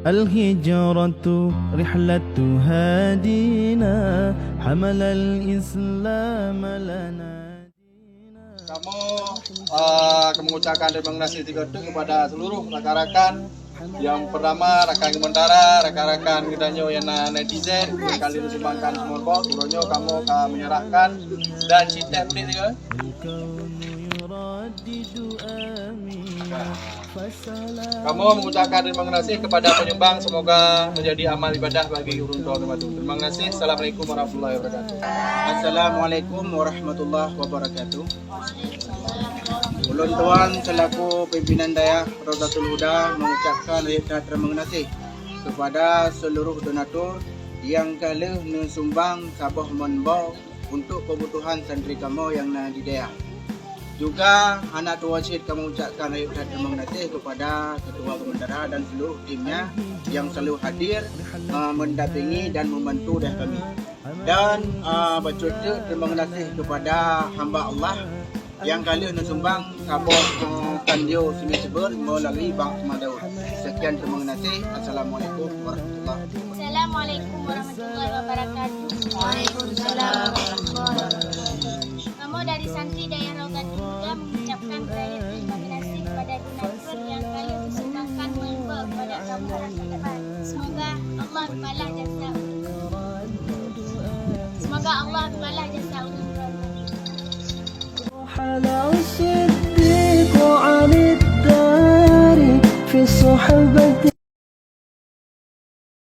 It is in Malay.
الهجرة رحلة هادينا حمل الإسلام لنا. Kamu mengucapkan terima kasih kepada seluruh rakan-rakan. Yang pertama rakan Kementara, rakan-rakan Gedanyo yang netizen kali ini sumbangkan semua bot, uronyo kamu menyerahkan dan cinta beli juga. Kamu mengucapkan terima kasih kepada penyumbang, semoga menjadi amal ibadah bagi urun tua kematu. Terima kasih. Assalamualaikum warahmatullahi wabarakatuh. Assalamualaikum warahmatullahi wabarakatuh. Ulun Tuan selaku pimpinan daerah Rodatul Huda mengucapkan ribuan terima kasih kepada seluruh donatur yang telah mensumbang sabah menbau untuk kebutuhan santri kamu yang di daerah. Juga anak tua Syed kami ucapkan ribuan terima kasih kepada Ketua Kementara dan seluruh timnya yang selalu hadir mendampingi dan membantu daerah kami. Dan bercerita terima kasih kepada hamba Allah yang kali ini sumbang sabuk Tandio Semisebur melalui Bank Semadaud. Sekian terima kasih. Assalamualaikum warahmatullahi wabarakatuh. Assalamualaikum warahmatullahi wabarakatuh. Waalaikumsalam warahmatullahi wabarakatuh. Kamu dari santri daerah Rodatul Huda mengucapkan terima kasih kepada donatur yang kali disumbangkan membawa kepada kamu rakyat. Semoga Allah membalas jasa. Semoga Allah membalas jasa. على الصديق عن الدار في صحبة